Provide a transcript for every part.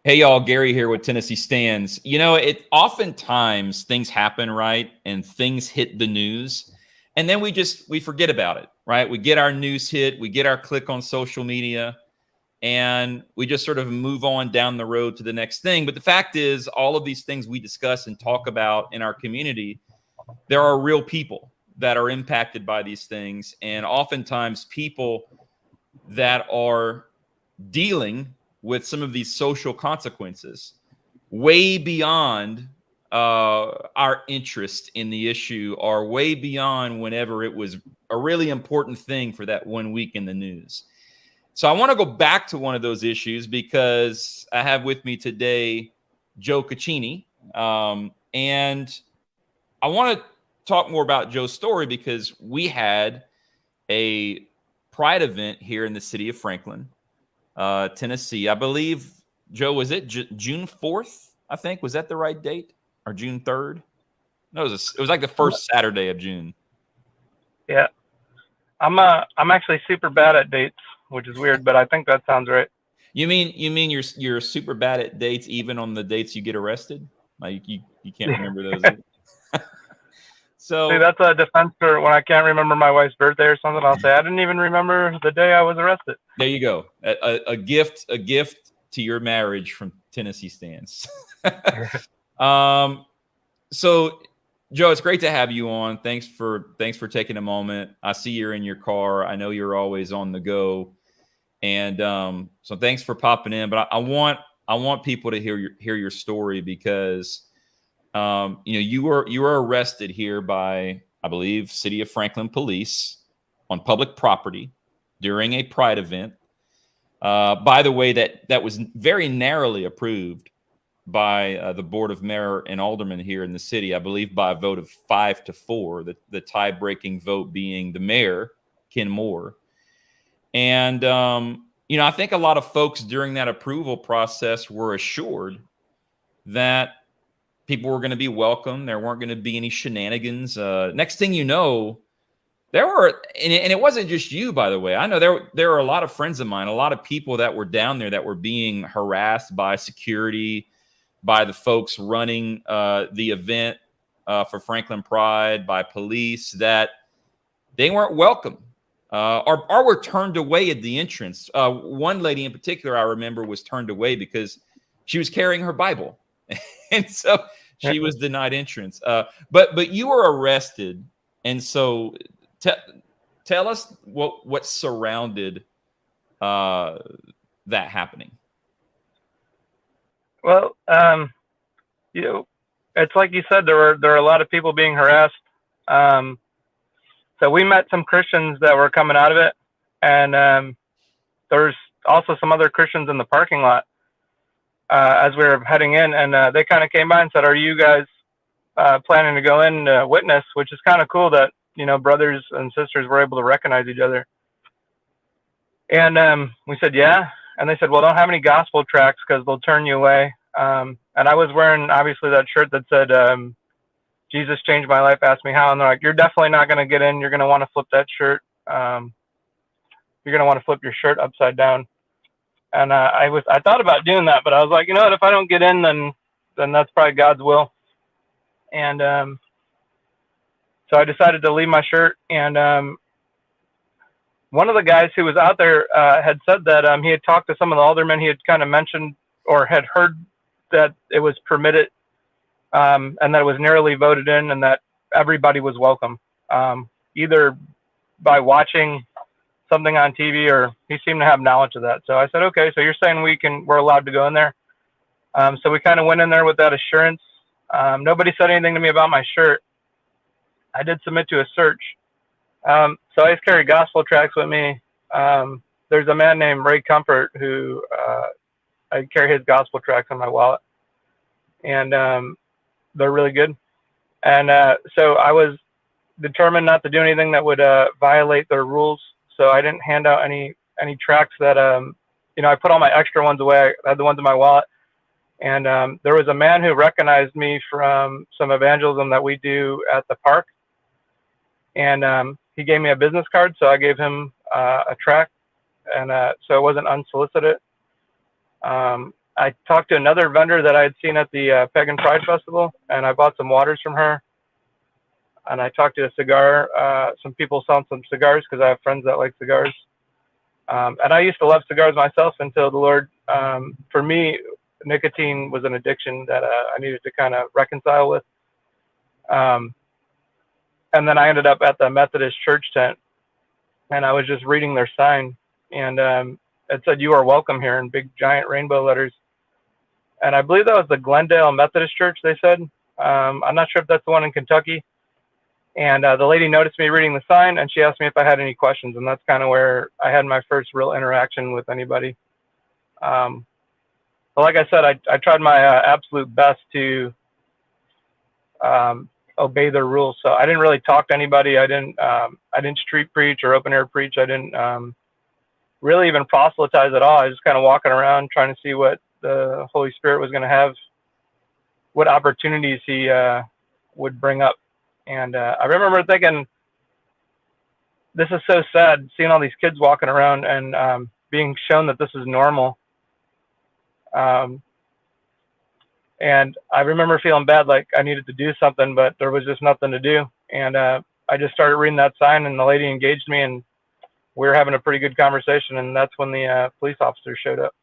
Hey y'all, Gary here with Tennessee Stands. It oftentimes things happen, right? And things hit the news, and then we forget about it, right? We get our news hit, we get our click on social media, and we just sort of move on down the road to the next thing. But the fact is, all of these things we discuss and talk about in our community, there are real people that are impacted by these things, and oftentimes people that are dealing with some of these social consequences way beyond our interest in the issue, or way beyond whenever it was a really important thing for that one week in the news. So I want to go back to one of those issues because I have with me today Joe Cocchini. And I want to talk more about Joe's story because we had a pride event here in the city of Franklin, Tennessee. I believe, Joe, was it June 4th? I think. Was that the right date? Or June 3rd? No, it was like the first Saturday of June. Yeah. I'm actually super bad at dates, which is weird, but I think that sounds right. You mean you're super bad at dates, even on the dates you get arrested? Like you can't remember those either. See, So that's a defense for when I can't remember my wife's birthday or something. I'll say I didn't even remember the day I was arrested. there you go. A gift to your marriage from Tennessee Stands. So Joe, it's great to have you on. Thanks for taking a moment. I see you're in your car. I know you're always on the go, and so thanks for popping in. But I want people to hear your story because you were arrested here by, I believe, City of Franklin police on public property during a pride event. By the way, that was very narrowly approved by the Board of Mayor and Aldermen here in the city, I believe by a vote of 5-4, the tie-breaking vote being the mayor, Ken Moore. And, I think a lot of folks during that approval process were assured that people were going to be welcome. There weren't going to be any shenanigans. Next thing you know, there were, and it wasn't just you, by the way. I know there were a lot of friends of mine, a lot of people that were down there that were being harassed by security, by the folks running the event for Franklin Pride, by police, that they weren't welcome or were turned away at the entrance. One lady in particular I remember was turned away because she was carrying her Bible. And so she was denied entrance. But you were arrested. And so tell us what surrounded that happening. Well, it's like you said, there were a lot of people being harassed. So we met some Christians that were coming out of it, and there's also some other Christians in the parking lot as we were heading in, and they kind of came by and said, "Are you guys planning to go in to witness?" Which is kind of cool that brothers and sisters were able to recognize each other. And we said, "Yeah." And they said, "Well, don't have any gospel tracts because they'll turn you away." And I was wearing, obviously, that shirt that said, "Jesus changed my life, ask me how." And they're like, "You're definitely not going to get in. You're going to want to flip that shirt. You're going to want to flip your shirt upside down." And I thought about doing that, but I was like, you know what? If I don't get in, then that's probably God's will. And so I decided to leave my shirt. And one of the guys who was out there had said that he had talked to some of the aldermen. He had kind of mentioned or had heard that it was permitted and that it was narrowly voted in and that everybody was welcome, either by watching something on TV or he seemed to have knowledge of that. So I said, okay, so you're saying we're allowed to go in there. So we kind of went in there with that assurance. Nobody said anything to me about my shirt. I did submit to a search. So I just carry gospel tracts with me. There's a man named Ray Comfort who I carry his gospel tracts in my wallet, and they're really good. And so I was determined not to do anything that would violate their rules. So I didn't hand out any tracts that I put all my extra ones away. I had the ones in my wallet. And there was a man who recognized me from some evangelism that we do at the park. And he gave me a business card, so I gave him a tract. And so it wasn't unsolicited. I I talked to another vendor that I had seen at the Pagan Pride Festival, and I bought some waters from her. And I talked to some people selling some cigars because I have friends that like cigars. And I used to love cigars myself until the Lord, for me, nicotine was an addiction that I needed to kind of reconcile with. And then I ended up at the Methodist church tent, and I was just reading their sign, and it said, "You are welcome here," in big giant rainbow letters. And I believe that was the Glendale Methodist Church, they said. I'm not sure if that's the one in Kentucky. And the lady noticed me reading the sign, and she asked me if I had any questions, and that's kind of where I had my first real interaction with anybody. But like I said, I tried my absolute best to obey their rules. So I didn't really talk to anybody. I didn't street preach or open air preach. I didn't really even proselytize at all. I was just kind of walking around trying to see what the Holy Spirit was going to have, what opportunities he would bring up. And I remember thinking, this is so sad, seeing all these kids walking around and being shown that this is normal. And I remember feeling bad, like I needed to do something, but there was just nothing to do. And I just started reading that sign, and the lady engaged me, and we were having a pretty good conversation. And that's when the police officer showed up,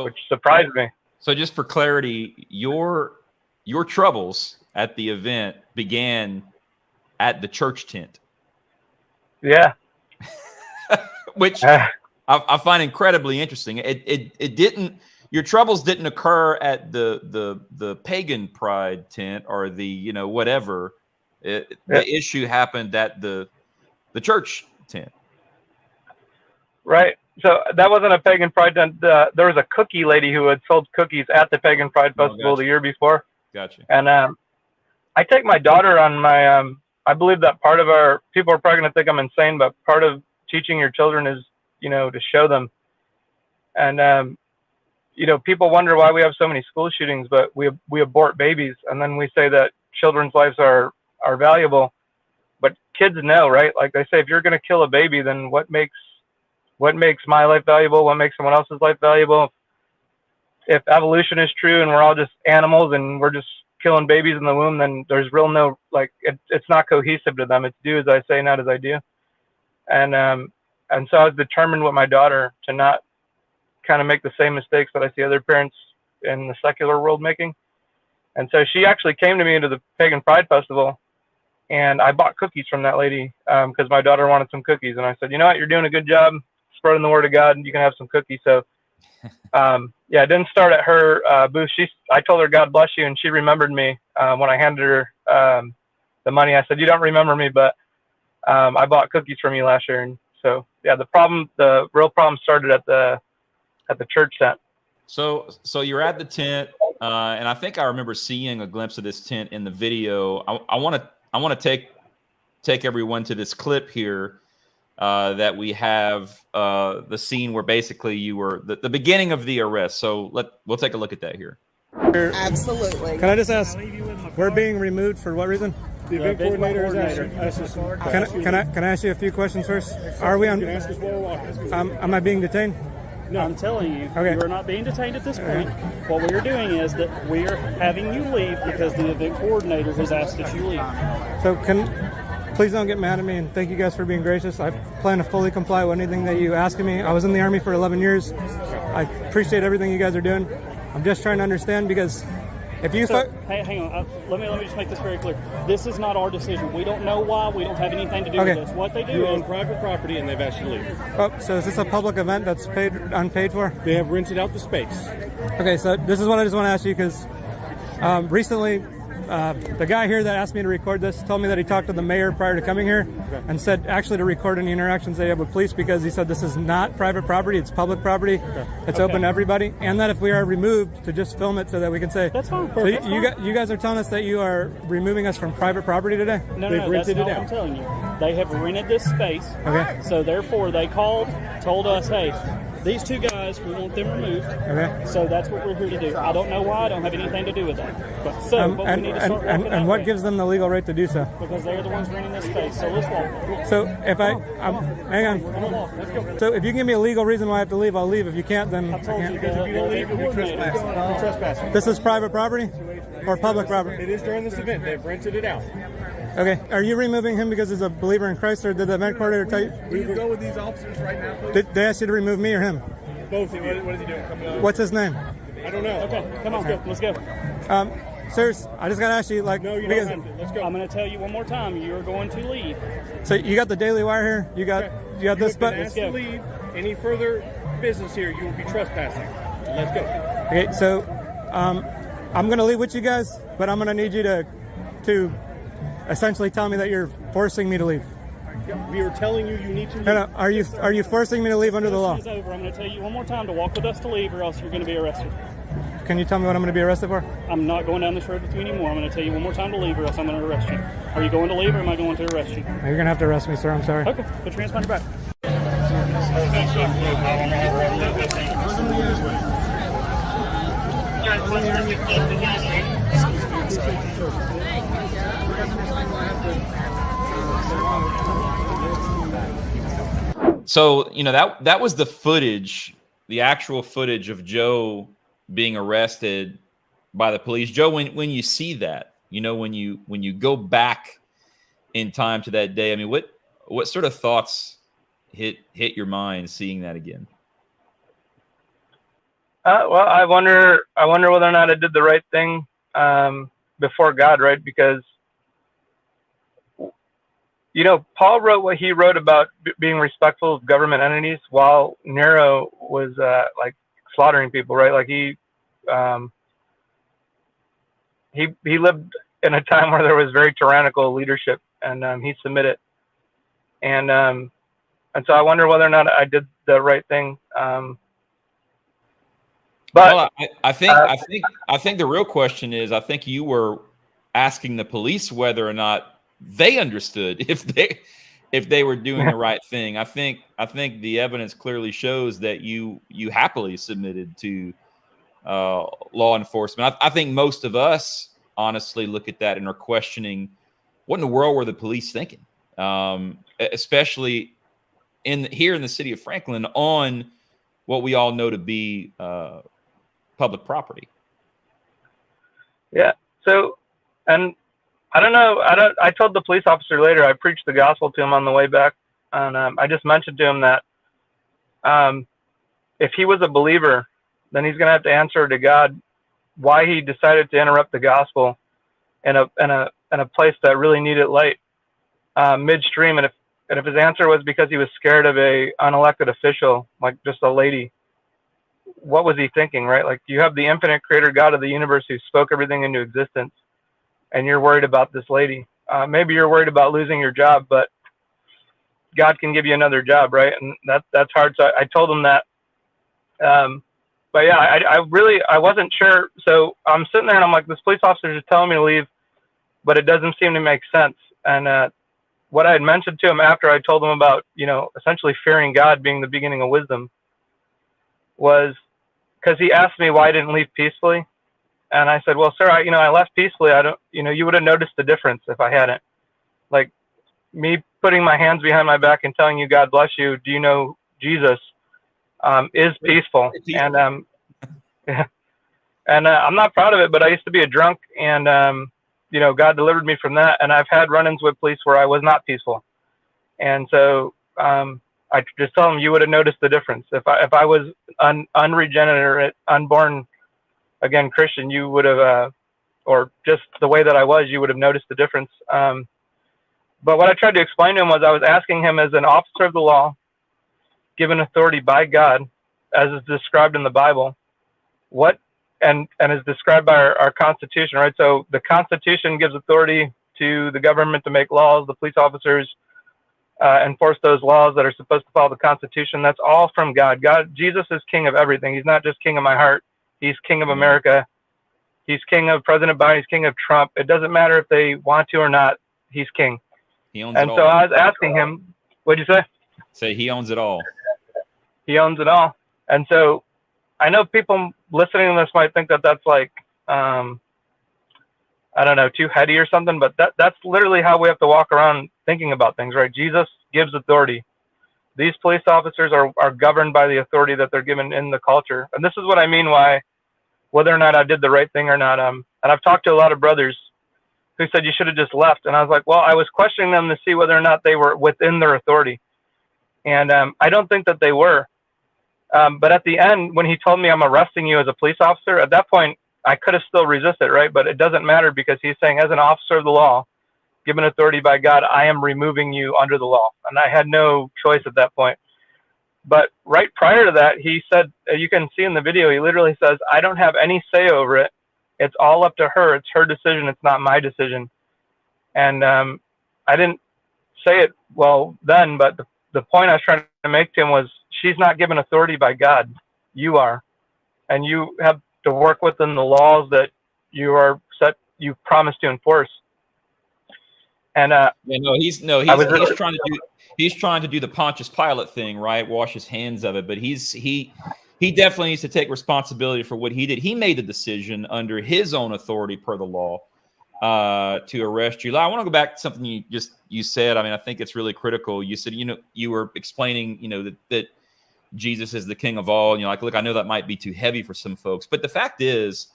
which surprised me. So just for clarity, your troubles at the event began at the church tent. Yeah. Which I find incredibly interesting. It didn't, your troubles didn't occur at the pagan pride tent or the, whatever. The issue happened at the church tent. Right. So that wasn't a pagan pride tent. There was a cookie lady who had sold cookies at the Pagan Pride Festival the year before. Gotcha. And I take my daughter on my, I believe that part of people are probably going to think I'm insane, but part of teaching your children is, to show them. And, people wonder why we have so many school shootings, but we abort babies. And then we say that children's lives are valuable, but kids know, right? Like they say, if you're going to kill a baby, then what makes my life valuable? What makes someone else's life valuable? If evolution is true and we're all just animals and we're just killing babies in the womb, then there's it's not cohesive to them. It's do as I say, not as I do. And so I was determined with my daughter to not kind of make the same mistakes that I see other parents in the secular world making. And so she actually came to me into the Pagan Pride Festival, and I bought cookies from that lady because my daughter wanted some cookies. And I said, you know what, you're doing a good job spreading the word of God, and you can have some cookies. So it didn't start at her booth. I told her, God bless you. And she remembered me when I handed her the money. I said, you don't remember me, but I bought cookies from you last year. And so, the real problem started at the church tent. So you're at the tent, and I think I remember seeing a glimpse of this tent in the video. I want to take everyone to this clip here that we have, the scene where basically you were the beginning of the arrest. So we'll take a look at that here. Absolutely. Can I just ask, we're being removed for what reason? The event coordinator is Can I ask you a few questions first? Are we on? You can ask us while we're walking. Am I being detained? No. I'm telling you, okay. You are not being detained at this point. What we are doing is that we are having you leave because the event coordinator has asked that you leave. So please don't get mad at me, and thank you guys for being gracious. I plan to fully comply with anything that you ask of me. I was in the Army for 11 years. I appreciate everything you guys are doing. I'm just trying to understand, because if you... Hey, hang on. Let me just make this very clear. This is not our decision. We don't know why. We don't have anything to do with this. What they do You're on private property, and they've asked you to leave. Oh, so is this a public event that's unpaid for? They have rented out the space. Okay, so this is what I just want to ask you, because recently the guy here that asked me to record this told me that he talked to the mayor prior to coming here, and said actually to record any interactions they have with police, because he said this is not private property, it's public property, it's open to everybody, and that if we are removed, to just film it so that we can say... That's fine. So you guys are telling us that you are removing us from private property today? No, that's not what I'm telling you. They have rented this space, okay. So therefore they called, told us, hey, These two guys, we want them removed. Okay. So that's what we're here to do. I don't know why. I don't have anything to do with that. But we need to start walking and out what there. gives them the legal right to do so? Because they're the ones renting this space. So let's walk. So if hang on. We're gonna walk. Let's go. So if you give me a legal reason why I have to leave, I'll leave. If you can't, then I told you can't. that If you don't leave, you'll be trespassing. You're trespassing. This is private property or public property? It is during this event. They've rented it out. Okay. Are you removing him because he's a believer in Christ, or did the event coordinator tell you? Will you go with these officers right now, please? Did they ask you to remove me or him? Both of you. What is he doing? Come on. What's his name? I don't know. Okay, come on. Let's go. Sirs, I just gotta ask you, like, No, you because, don't have to. Let's go. I'm going to tell you one more time. You're going to leave. so you got the Daily Wire here. You got Okay. you got this have been button. asked to leave. Any further business here, you will be trespassing. Let's go. Okay, so I'm gonna leave with you guys, but I'm gonna need you to essentially tell me that you're forcing me to leave. We are telling you need to leave. No, are you forcing me to leave under the law? This is over. I'm going to tell you one more time to walk with us to leave, or else you're going to be arrested. Can you tell me what I'm gonna be arrested for? I'm not going down this road with you anymore. I'm going to tell you one more time to leave, or else I'm going to arrest you. Are you going to leave, or am I going to arrest you? You're gonna have to arrest me, sir. I'm sorry. Okay, put your hands behind your back. So, that was the footage, the actual footage of Joe being arrested by the police. Joe, when you see that, when you go back in time to that day, I mean, what sort of thoughts hit your mind seeing that again? Well, I wonder whether or not I did the right thing before God, right? Because Paul wrote what he wrote about being respectful of government entities while Nero was like slaughtering people, right? Like he lived in a time where there was very tyrannical leadership, and he submitted. And so I wonder whether or not I did the right thing. But Well, I think the real question is, I think you were asking the police whether or not they understood if they were doing the right thing. I think the evidence clearly shows that you happily submitted to law enforcement. I think most of us honestly look at that and are questioning, what in the world were the police thinking, especially here in the city of Franklin on what we all know to be public property. Yeah. So, and I don't know. I told the police officer later, I preached the gospel to him on the way back. And I just mentioned to him that if he was a believer, then he's going to have to answer to God why he decided to interrupt the gospel in a place that really needed light midstream. And if his answer was because he was scared of a unelected official, like just a lady, what was he thinking, right? Like, you have the infinite creator God of the universe who spoke everything into existence, and you're worried about this lady. Maybe you're worried about losing your job, but God can give you another job, right? And that's hard. So I told him that. But yeah, I wasn't sure. So I'm sitting there and I'm like, this police officer is telling me to leave, but it doesn't seem to make sense. And what I had mentioned to him after I told him about, essentially fearing God being the beginning of wisdom, was because he asked me why I didn't leave peacefully. And I said, well, sir, I left peacefully. I don't, you would have noticed the difference if I hadn't. Like, me putting my hands behind my back and telling you, God bless you, do you know Jesus, is peaceful. And, and I'm not proud of it, but I used to be a drunk, and, God delivered me from that. And I've had run-ins with police where I was not peaceful. And so, I just tell them, you would have noticed the difference. If I was unregenerate, unborn again Christian, you would have, or just the way that I was, you would have noticed the difference. But what I tried to explain to him was, I was asking him, as an officer of the law, given authority by God, as is described in the Bible, what and is described by our Constitution, right? So the Constitution gives authority to the government to make laws. The police officers enforce those laws that are supposed to follow the Constitution. That's all from God. Jesus is king of everything. He's not just king of my heart. He's king of America. He's king of President Biden. He's king of Trump. It doesn't matter if they want to or not. He's king. He owns and it so all. I was asking him, what'd you say? Say he owns it all. He owns it all. And so I know people listening to this might think that that's like, I don't know, too heady or something, but that's literally how we have to walk around thinking about things, right? Jesus gives authority. These police officers are governed by the authority that they're given in the culture. And this is what I mean why, whether or not I did the right thing or not. And I've talked to a lot of brothers who said you should have just left. And I was like, well, I was questioning them to see whether or not they were within their authority. And I don't think that they were. But at the end, when he told me I'm arresting you as a police officer, at that point, I could have still resisted, right? But it doesn't matter because he's saying, as an officer of the law, given authority by God, I am removing you under the law. And I had no choice at that point. But right prior to that, he said, you can see in the video, he literally says, I don't have any say over it. It's all up to her. It's her decision. It's not my decision. And I didn't say it well then, but the point I was trying to make to him was, she's not given authority by God. You are. And you have to work within the laws that you promised to enforce. And he's trying to do the Pontius Pilate thing, right? Wash his hands of it, but he definitely needs to take responsibility for what he did. He made the decision under his own authority per the law to arrest you. I want to go back to something you said. I mean, I think it's really critical. You said, you were explaining, that Jesus is the King of all. Like, look, I know that might be too heavy for some folks, but the fact is,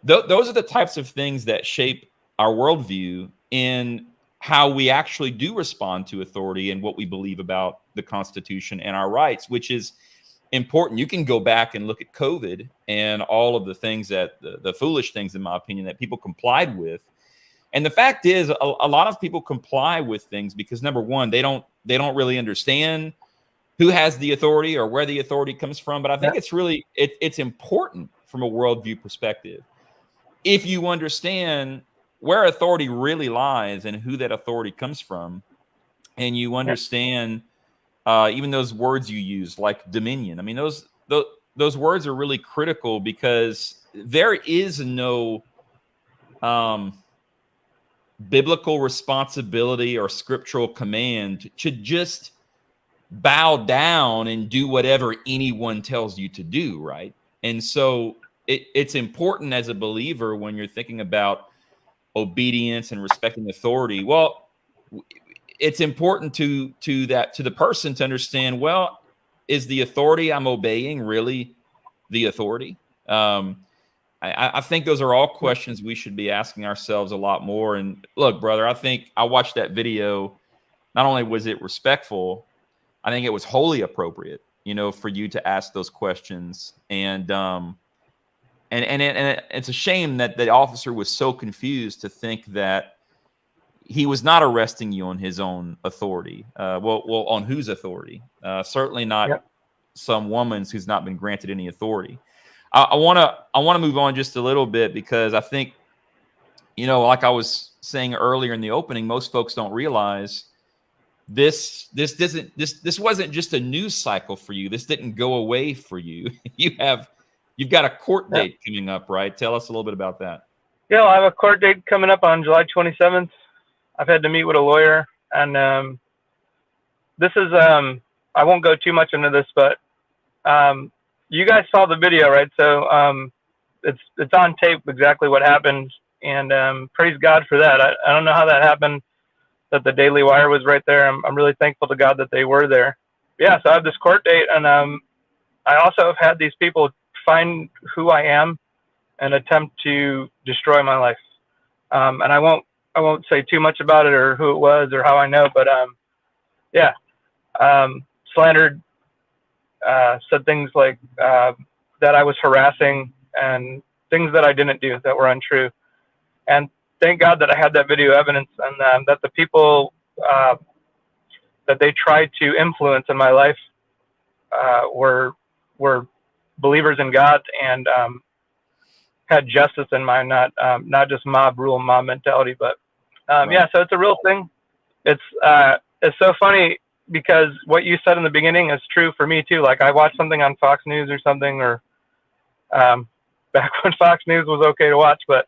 those are the types of things that shape our worldview in how we actually do respond to authority and what we believe about the Constitution and our rights, which is important. You can go back and look at COVID and all of the things that the foolish things, in my opinion, that people complied with. And the fact is, a lot of people comply with things because, number one, they don't really understand who has the authority or where the authority comes from. But I think it's important from a worldview perspective. If you understand where authority really lies and who that authority comes from, and you understand even those words you use, like dominion. I mean, those words are really critical because there is no biblical responsibility or scriptural command to just bow down and do whatever anyone tells you to do, right? And so it's important as a believer when you're thinking about obedience and respecting authority. Well, it's important to the person to understand, well, is the authority I'm obeying really the authority? I think those are all questions we should be asking ourselves a lot more. And look, brother, I think I watched that video. Not only was it respectful, I think it was wholly appropriate, for you to ask those questions. And it's a shame that the officer was so confused to think that he was not arresting you on his own authority. Well, on whose authority? Certainly not some woman's who's not been granted any authority. I want to move on just a little bit because I think, like I was saying earlier in the opening, most folks don't realize this wasn't just a news cycle for you. This didn't go away for you. You've got a court date coming up, right? Tell us a little bit about that. Yeah, I have a court date coming up on July 27th. I've had to meet with a lawyer, and this is I won't go too much into this, but you guys saw the video, right? So it's on tape exactly what happened, and praise God for that. I don't know how that happened, that the Daily Wire was right there. I'm really thankful to God that they were there. Yeah, so I have this court date, and I also have had these people find who I am and attempt to destroy my life. And I won't say too much about it or who it was or how I know, but slandered, said things like that I was harassing and things that I didn't do that were untrue. And thank God that I had that video evidence, and that the people that they tried to influence in my life were believers in God and had justice in mind, not just mob rule, mob mentality. But so it's a real thing. It's so funny because what you said in the beginning is true for me too. Like, I watched something on Fox News or something, or back when Fox News was okay to watch, but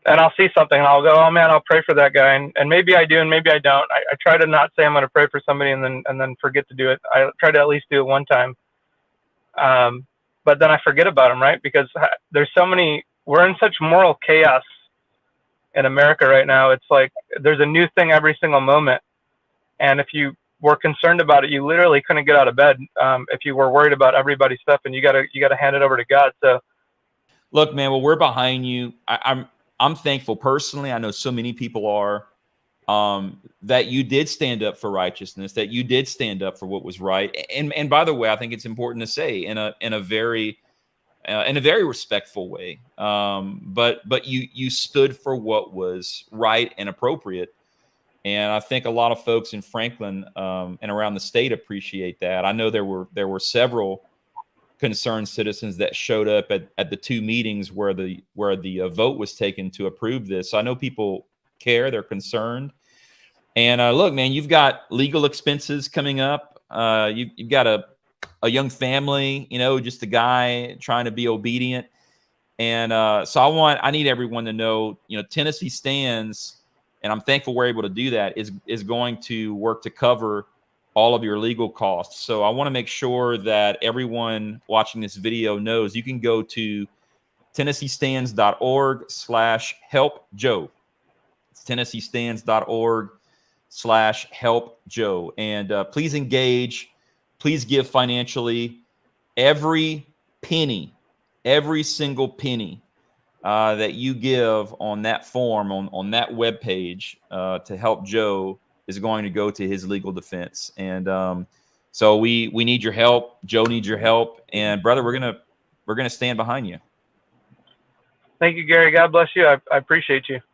and I'll see something and I'll go, oh man, I'll pray for that guy. And maybe I do and maybe I don't. I try to not say I'm going to pray for somebody and then forget to do it. I try to at least do it one time. But then I forget about them, right? Because there's so many, we're in such moral chaos in America right now. It's like there's a new thing every single moment. And if you were concerned about it, you literally couldn't get out of bed if you were worried about everybody's stuff, and you gotta hand it over to God. So look, man, well, we're behind you. I'm thankful personally. I know so many people are, that you did stand up for righteousness, that you did stand up for what was right. And by the way, I think it's important to say in a very respectful way. But you stood for what was right and appropriate. And I think a lot of folks in Franklin and around the state appreciate that. I know there were several concerned citizens that showed up at the two meetings where the vote was taken to approve this. So I know people care, they're concerned. And look, man, you've got legal expenses coming up. You've got a young family, just a guy trying to be obedient. And so I need everyone to know, Tennessee Stands, and I'm thankful we're able to do that, is going to work to cover all of your legal costs. So I want to make sure that everyone watching this video knows you can go to TennesseeStands.org/help-Joe. It's TennesseeStands.org/help-Joe. And please engage. Please give financially. Every penny, every single penny that you give on that form, on that webpage to help Joe is going to go to his legal defense. And so we need your help. Joe needs your help. And brother, we're gonna stand behind you. thank you, Gary. God bless you. I appreciate you.